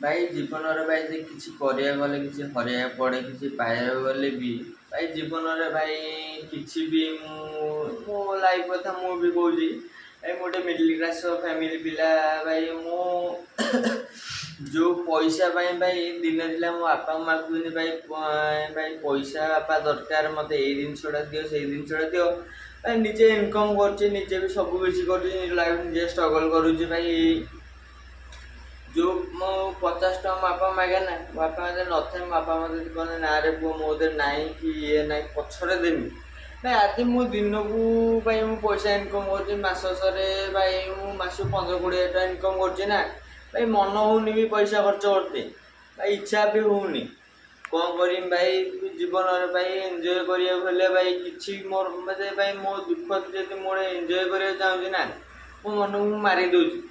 भाई जीवन रे भाई जे किसी करिया गले किसी हरिया पड़े किसी पाया गले भी भाई जीवन रे भाई किसी भी मो लाइफ कथा मु भी कहूँ भाई मोटे मिडिल क्लास फैमिली पिला भाई मो जो पैसा भाई भाई दिन दिला मो बापा मागुनी भाई भाई पैसा बापा दरकार मत ये जिनसा दियो से जिनसा दियो भाई निजे इनकम कर निजे भी सब किसी कर लाइफ निजे स्ट्रगल करुँच भाई जो मो 50 टका बापा मागे ना बापा मत नथे बापा मत कहते ना रे पुओ मो नाई कि ये ना पछरे देमी भाई आज मु दिन को भाई मु पैसा इनकम कर भाई मु मास 15-20 टका इनकम कर भाई मन होनी भी पैसा खर्च करते भाई इच्छा भी होनी कौन करी भाई जीवन में भाई एंजॉय करिया भाई किसी मोर मतलब भाई मो दुख जब मोर एंजॉय करिया चाहूँ ना मो मन को मारी दूसरी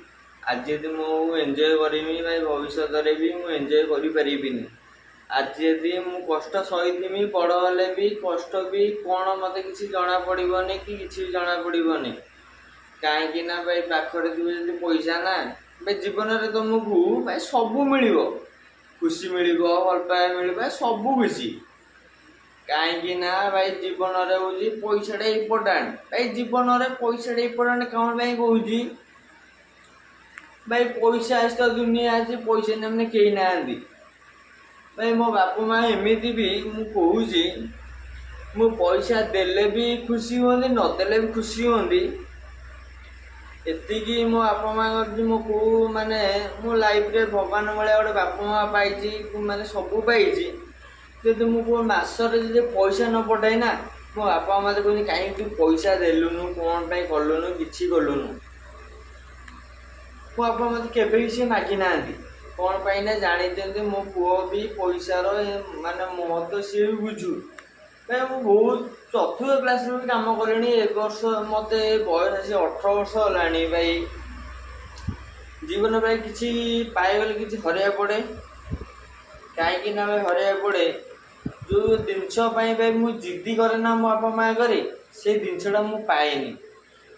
आज यदि मु एंजॉय करी भाई भविष्य भी मु एंजॉय करी आज यदि मु कष्ट सही बड़ हेले भी कष्ट भी कौन मत किसी जना पड़ोनी कि किसी जना पड़ोनी कहीं ना भाई पाखरे थी पैसा ना भाई जीवन में तुमको भाई सबू मिल खुशी मिल भल पाया मिल सबू किसी कहीं ना भाई जीवन में हूँ पैसाटा इम्पोर्टाट भाई जीवन में पैसाटा इम्पोर्टाट कौन भाई कहूँ भाई पैसा आज तो दुनिया आज पैसा ने कहीं ना भाई मो बापा माँ एमती भी मुझे मु पैसा देले भी खुशी होती नदेले भी खुशी होती एतिकी मो बापा माँ मो को माने मो लाइफ रे भगवान भाया गोटे बापा माँ पाई माने सबू पाई जब मुझे मसरे जो पैसा न पठाई ना मो बापा मत कहते कहीं तू पैसा देलुनु कौन कलुनु कि कलुनु मो बापा मत के मागी ना कौन पाई ना जानी मो पुओ भी पैसार माने महत्व सी भी बुझू भाई मुझे बहुत चतुर्थ क्लास भी कम कली एक वर्ष मत बयस आसी 18 वर्ष है भाई जीवन भाई किसी पाइगले किसी हरिया पड़े कहीं ना भाई हरिया पड़े जो जिनपाई भाई मुझे जिद्दी करे ना मो बापा माँ करे से जिनसा मुझे पाएनि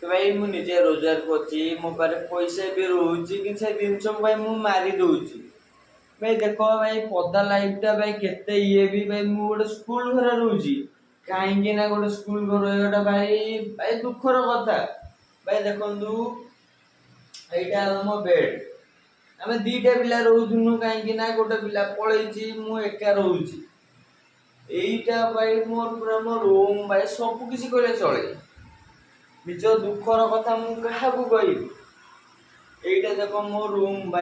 तो भाई मुझे निजे रोजगार कर मो पारे पैसा भी रोचे कि जिनस भाई मुझे मारी दूची भाई देख भाई पदा लाइफटा भाई केते ये भी भाई मुझे गोटे स्कूल घर रोची कहीं ना गोटे स्कूल घर रहा भाई भाई दुखर कथा भाई देखु यहाँ मो बेड आम दीटा पिला रोचुनु कहीं ना गोटे पिला पलैची मुझे एका रोची यहीटा भाई मोर पूरा मो रूम भाई सब किसी कहले चले निज दुखर कथा मुझे क्या कहबी यहीटा देख मो रूम।